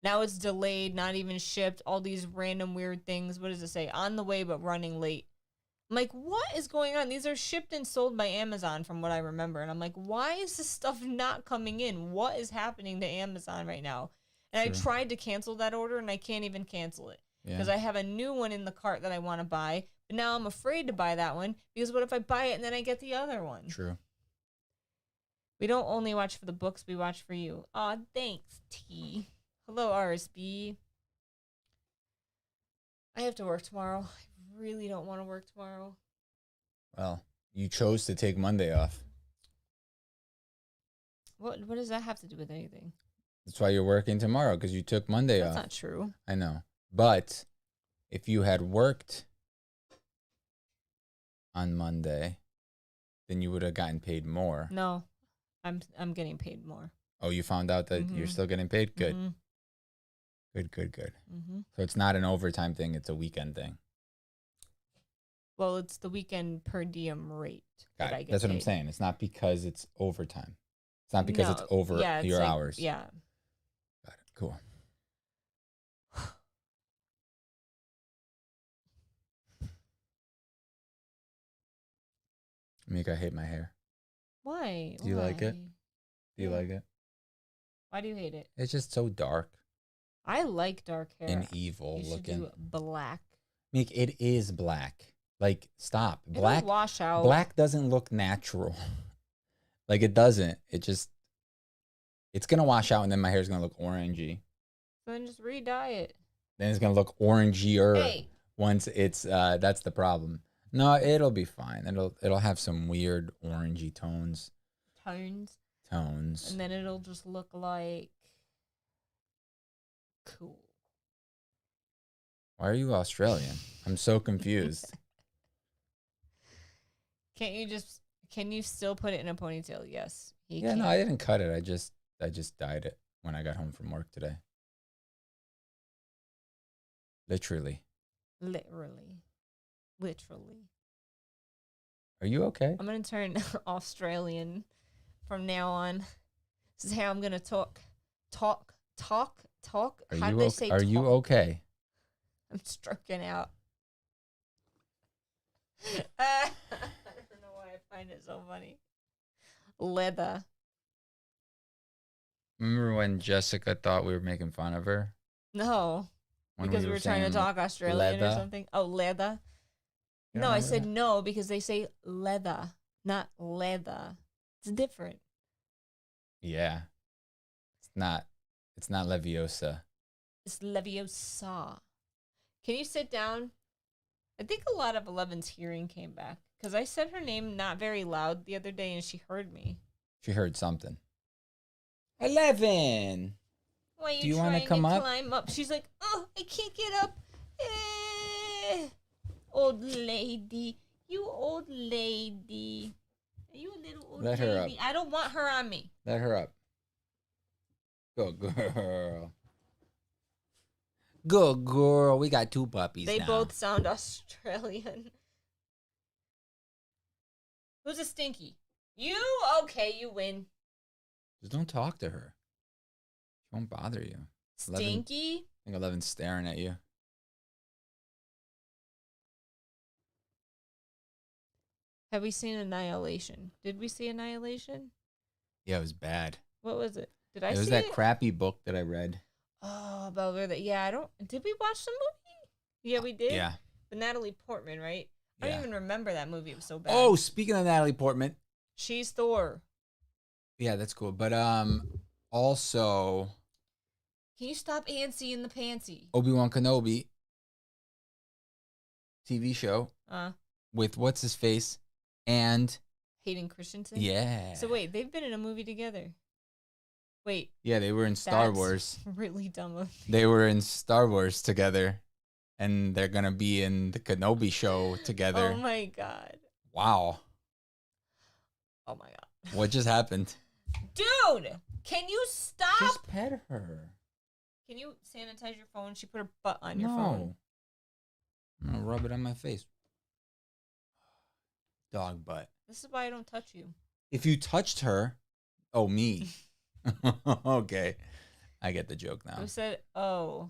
Now it's delayed, not even shipped, all these random weird things. What does it say? On the way, but running late. I'm like, what is going on? These are shipped and sold by Amazon from what I remember. And I'm like, why is this stuff not coming in? What is happening to Amazon right now? And I tried to cancel that order and I can't even cancel it. Because I have a new one in the cart that I want to buy. But now I'm afraid to buy that one because what if I buy it and then I get the other one? True. We don't only watch for the books, we watch for you. Aw, thanks, T. Hello, RSB. I have to work tomorrow. I really don't want to work tomorrow. Well, you chose to take Monday off. What does that have to do with anything? That's why you're working tomorrow, because you took Monday off. That's not true. I know. But if you had worked on Monday, then you would have gotten paid more. No, I'm getting paid more. Oh, you found out that you're still getting paid? Good. Good. So it's not an overtime thing, it's a weekend thing. Well, it's the weekend per diem rate that I get That's what paid. I'm saying. It's not because it's overtime. It's not because it's over your hours. Yeah. Got it. Cool. I hate my hair. Why? Do you like it? Do you like it? Why do you hate it? It's just so dark. I like dark hair. And evil you looking. Do black. Meek, it is black. Like, stop. It'll wash out. Black doesn't look natural. Like, it doesn't. It's going to wash out, and then my hair's going to look orangey. Then just re-dye it. Then it's going to look orangier. Hey. Once it's, that's the problem. No, it'll be fine. It'll have some weird orangey tones. Tones. And then it'll just look like cool. Why are you Australian? I'm so confused. Can you still put it in a ponytail? Yes. No, I didn't cut it. I just dyed it when I got home from work today. Literally. Are you okay? I'm going to turn Australian from now on. This is how I'm going to talk. How do they say talk? Are you okay? I'm stroking out. I don't know why I find it so funny. Leather. Remember when Jessica thought we were making fun of her? No. Because we were trying to talk Australian or something. Oh, leather. No, I said no because they say leather, not leather. It's different. Yeah. It's not Leviosa. It's Leviosa. Can you sit down? I think a lot of 11's hearing came back because I said her name not very loud the other day and she heard me. She heard something. 11. Why do you want to come up? Climb up? She's like, oh, I can't get up. Old lady. You old lady. Are you a little old lady? Let her up. I don't want her on me. Let her up. Good girl. Good girl. We got 2 puppies now. They both sound Australian. Who's a stinky? You? Okay, you win. Just don't talk to her. She won't bother you. Stinky? I think 11's staring at you. Have we seen Annihilation? Did we see Annihilation? Yeah, it was bad. What was it? Did I see it? It was that crappy book that I read. Oh, about where I don't. Did we watch the movie? Yeah, we did. Yeah. With Natalie Portman, right? I don't even remember that movie. It was so bad. Oh, speaking of Natalie Portman. She's Thor. Yeah, that's cool. But also. Can you stop antsy in the pantsy? Obi-Wan Kenobi. TV show. With what's his face? And Hayden Christensen? Yeah. So wait, they've been in a movie together. Wait. Yeah, they were in Star Wars. Really dumb of me. They were in Star Wars together. And they're going to be in the Kenobi show together. Oh my God. Wow. Oh my God. What just happened? Dude, can you stop? Just pet her. Can you sanitize your phone? She put her butt on your phone. I'm going to rub it on my face. Dog butt. This is why I don't touch you. If you touched her, oh, me. Okay. I get the joke now. Who said, oh?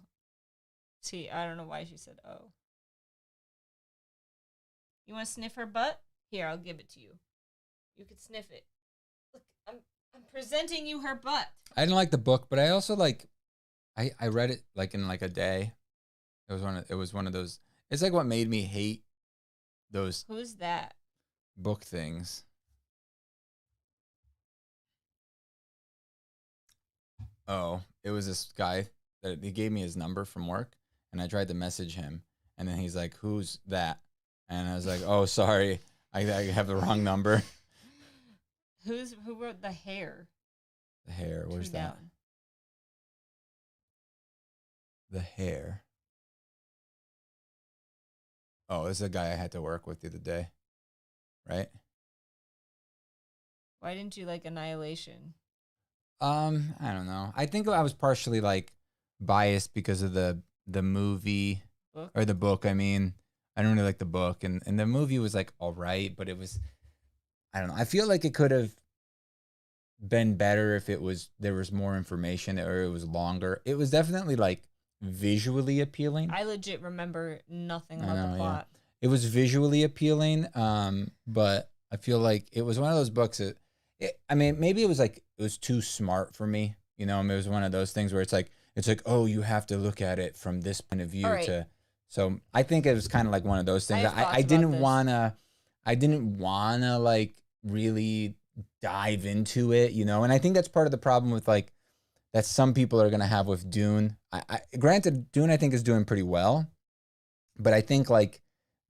See, I don't know why she said, oh. You want to sniff her butt? Here, I'll give it to you. You can sniff it. Look, I'm presenting you her butt. I didn't like the book, but I also I read it in a day. It was one of those. It's like what made me hate those. Who's that? Book things. Oh, it was this guy that he gave me his number from work, and I tried to message him, and then he's like, "Who's that?" And I was like, "Oh, sorry, I have the wrong number." Who wrote The Hair? The Hair. Where's that? The Hair. Oh, this is a guy I had to work with the other day. Right? Why didn't you like Annihilation? I don't know. I think I was partially biased because of the movie or the book. I mean, I don't really like the book, and the movie was all right, but it was, I don't know. I feel like it could have been better if there was more information or it was longer. It was definitely visually appealing. I legit remember nothing about the plot. Yeah. It was visually appealing, but I feel like it was one of those books that, I mean, maybe it was like, it was too smart for me. You know, I mean, it was one of those things where it's like, oh, you have to look at it from this point of All view right. so I think it was kind of like one of those I things. have I thoughts about didn't this. wanna, I didn't wanna like really dive into it, you know? And I think that's part of the problem with like, that some people are going to have with Dune. Granted, Dune I think is doing pretty well, but I think like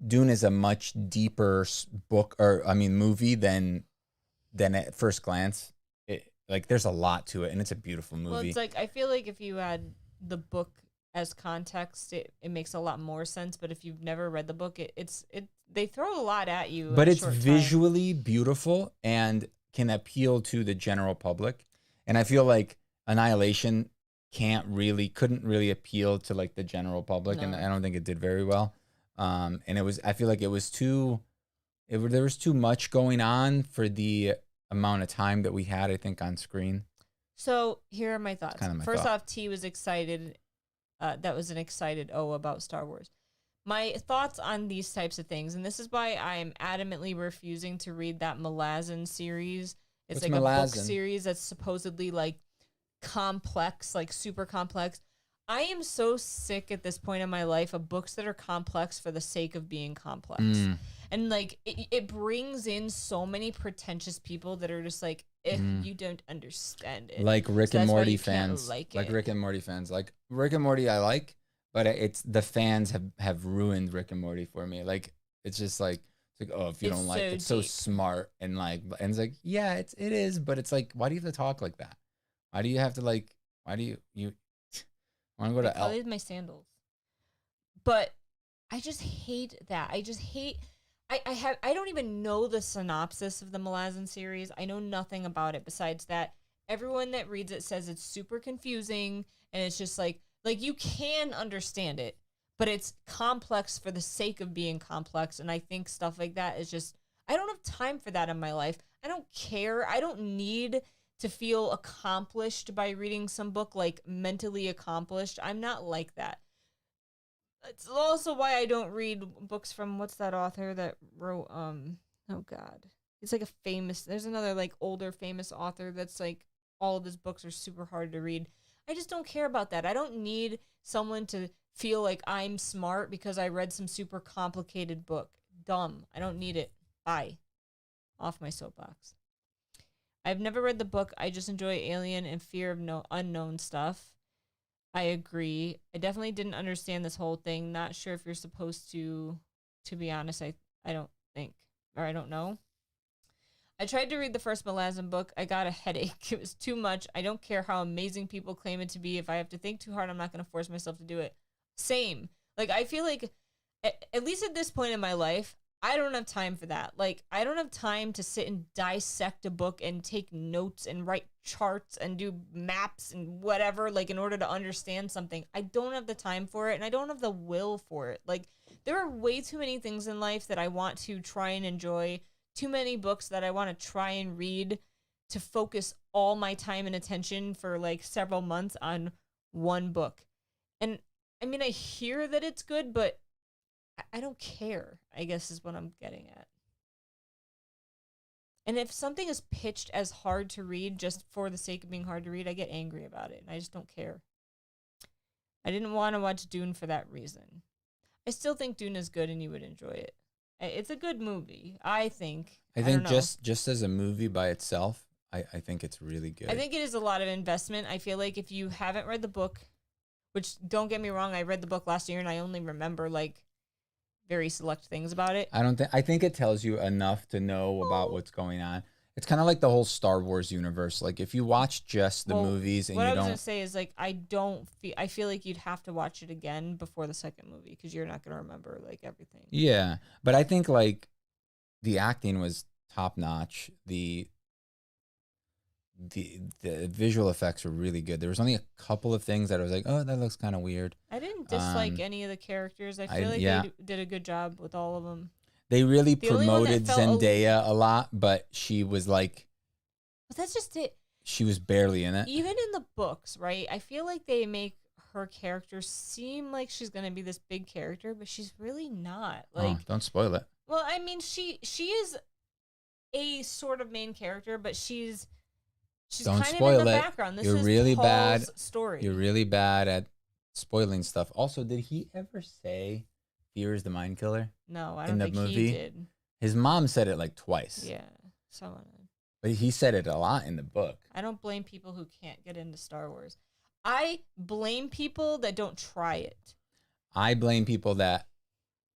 Dune is a much deeper book, or I mean movie, than at first glance. Like there's a lot to it, and it's a beautiful Well, it's movie. like I feel like if you had the book as context, it makes a lot more sense. But if you've never read the book, it's they throw a lot at you in But a it's short time. visually beautiful and can appeal to the general public. And I feel like Annihilation couldn't really appeal to like the general public, and No. I don't think it did very well. And I feel like it was there was too much going on for the amount of time that we had, I think, on screen. So here are my It's thoughts. kind of my First thought. off, T was excited. That was an excited O about Star Wars. My thoughts on these types of things, and this is why I'm adamantly refusing to read that Malazan series. It's What's like a book Malazan? series that's supposedly like complex, like super complex. I am so sick at this point in my life of books that are complex for the sake of being complex. Mm, And like it brings in so many pretentious people that are just like, mm. you don't understand it. Like Rick So and that's why Morty you can't fans. like Like it. Rick and Morty fans. Like Rick and Morty I like, but it's the fans have ruined Rick and Morty for me. Like it's just like, it's like, oh, if you It's don't like, so it's so deep. smart and it's like, yeah, it is, but it's like, why do you have to talk like that? Why do you have to like, why do you want to go to Because my sandals. But I just hate that. I just hate. I don't even know the synopsis of the Malazan series. I know nothing about it besides that everyone that reads it says it's super confusing and it's just like you can understand it, but it's complex for the sake of being complex. And I think stuff like that is just I don't have time for that in my life. I don't care. I don't need to feel accomplished by reading some book, like mentally accomplished. I'm not like that. It's also why I don't read books from what's that author that wrote oh god. He's like a famous there's another like older famous author that's like all of his books are super hard to read. I just don't care about that. I don't need someone to feel like I'm smart because I read some super complicated book. Dumb. I don't need it. Bye. Off my soapbox. I've never read the book. I just enjoy alien and fear of no unknown stuff. I agree. I definitely didn't understand this whole thing. Not sure if you're supposed to be honest. I don't think or I don't know. I tried to read the first Malazan book. I got a headache. It was too much. I don't care how amazing people claim it to be. If I have to think too hard, I'm not going to force myself to do it. Same. Like I feel like at least at this point in my life, I don't have time for that. Like I don't have time to sit and dissect a book and take notes and write charts and do maps and whatever like in order to understand something. I don't have the time for it and I don't have the will for it. Like there are way too many things in life that I want to try and enjoy, too many books that I want to try and read to focus all my time and attention for like several months on one book. And I mean, I hear that it's good, but I don't care, I guess is what I'm getting at. And if something is pitched as hard to read just for the sake of being hard to read, I get angry about it and I just don't care. I didn't want to watch Dune for that reason. I still think Dune is good and you would enjoy it. It's a good movie, I think. I I don't think know. just as a movie by itself, I think it's really I good. think it is a lot of investment. I feel like if you haven't read the book, which don't get me wrong, I read the book last year and I only remember like very select things about it. I think it tells you enough to know about what's going on. It's kind of like the whole Star Wars universe. Like if you watch just the Well, movies and what you I was gonna don't, say is like I don't feel I feel like you'd have to watch it again before the second movie because you're not gonna remember like everything. yeah. But I think like the acting was top notch. The visual effects were really good. There was only a couple of things that I was like, oh, that looks kind of weird. I didn't dislike any of the characters. I feel like Yeah, they did a good job with all of them. they really The only one that promoted felt Zendaya a lot, but she was like, but that's just it. she was barely in it. Even in the books, right? I feel like they make her character seem like she's gonna be this big character, but she's really not. Oh, Like, don't spoil it. well, I mean, she is a sort of main character, but she's Don't kind of spoil in the it. background. This You're is really Paul's bad. story. You're really bad at spoiling stuff. Also, did he ever say fear is the mind killer? No, I in don't the think movie? he did. His mom said it like twice. Yeah, someone. But he said it a lot in the book. I don't blame people who can't get into Star Wars. I blame people that don't try it. I blame people that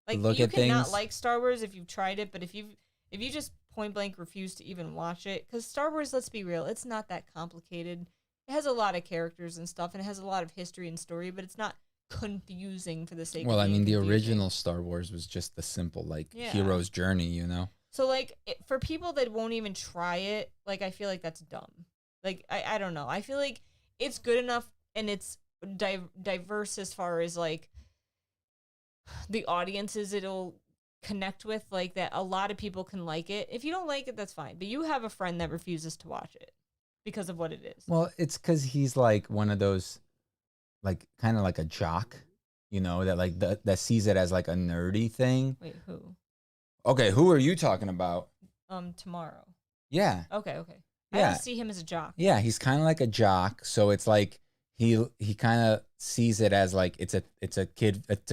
like look you at cannot things. like Star Wars if you've tried it, but if you just point blank refuse to even watch it, because Star Wars, let's be real, it's not that complicated. It has a lot of characters and stuff, and it has a lot of history and story, but it's not confusing for the sake. Well, of I mean, the confusing. original Star Wars was just the simple hero's journey, you know. So like for people that won't even try it, like I feel like that's dumb. Like I don't know. I feel like it's good enough and it's diverse as far as like the audiences it'll connect with, like that a lot of people can like it. If you don't like it, that's fine. But you have a friend that refuses to watch it because of what it is. Well, it's because he's like one of those, like kind of like a jock, you know, that like that sees it as like a nerdy thing. Wait, who? Okay, who are you talking about? Tomorrow. Yeah. Okay. Yeah. I don't see him as a jock. Yeah, he's kind of like a jock, so it's like he kind of sees it as like it's a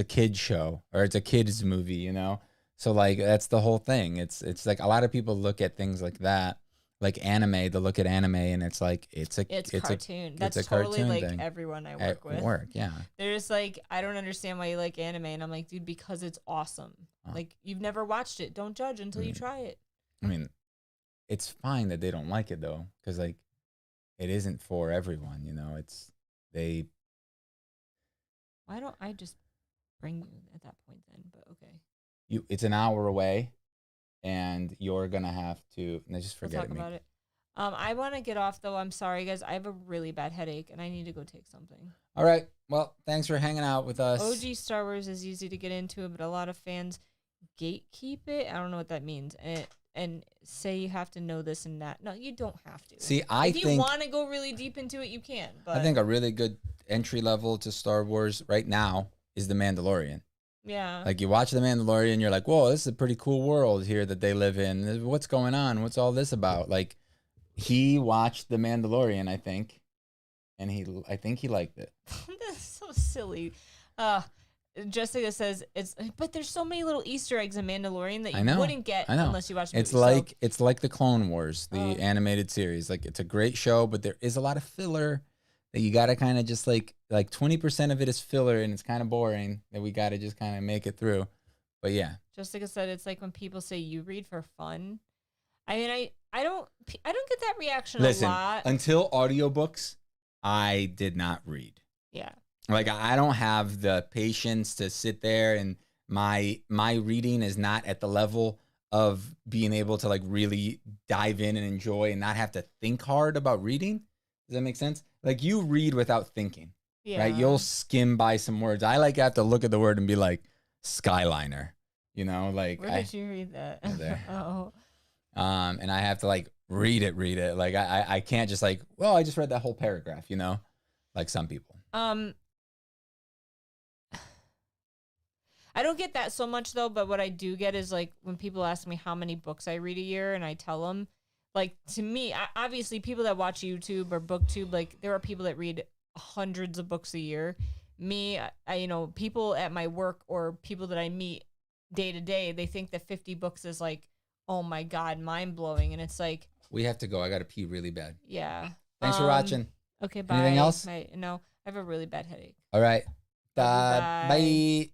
kid show, or it's a kids movie, you know. So like that's the whole thing. It's like a lot of people look at things like that, like anime. They look at anime and it's like it's cartoon. That's That's a totally cartoon like thing. everyone I work with. Yeah. They're just like, I don't understand why you like anime, and I'm like, dude, because it's awesome. Like you've never watched it. Don't judge until you try it. I mean, it's fine that they don't like it though, because like it isn't for everyone, you know. Why don't I just bring you at that point then? But okay. It's an hour away, and you're gonna have to. No, just forget We'll talk it. about it. I want to get off though. I'm sorry, guys. I have a really bad headache, and I need to go take something. All right. Well, thanks for hanging out with us. OG Star Wars is easy to get into, but a lot of fans gatekeep it. I don't know what that means, and say you have to know this and that. No, you don't have to. See, if you want to go really deep into it, you can. But I think a really good entry level to Star Wars right now is The Mandalorian. Yeah. Like you watch The Mandalorian, you're like, whoa, this is a pretty cool world here that they live in. What's going on? What's all this about? Like, he watched The Mandalorian, I think, and I think he liked it. That's so silly. Jessica says but there's so many little Easter eggs in Mandalorian that you wouldn't get unless you watch the movie. It's like the Clone Wars, the animated series. Like it's a great show, but there is a lot of filler that you gotta kind of just like 20% of it is filler and it's kind of boring that we gotta just kind of make it through. But yeah, Jessica said it's like when people say you read for fun. I mean, I don't get that reaction a lot. Until audiobooks, I did not read. Yeah. Like I don't have the patience to sit there, and my reading is not at the level of being able to like really dive in and enjoy and not have to think hard about reading. Does that make sense? Like you read without thinking, right? You'll skim by some words. I like have to look at the word and be like Skyliner, you know, like where did you read that? There. Oh. And I have to like read it. Like I can't just like, well, I just read that whole paragraph, you know, like some people. I don't get that so much though, but what I do get is like when people ask me how many books I read a year, and I tell them, like to me, obviously people that watch YouTube or BookTube, like there are people that read hundreds of books a year. Me, I people at my work or people that I meet day to day, they think that 50 books is like, oh my God, mind blowing. And it's like, we have to go. I got to pee really bad. Yeah. Thanks for watching. Okay. Bye. Anything else? No, I have a really bad headache. All right. Bye. Bye.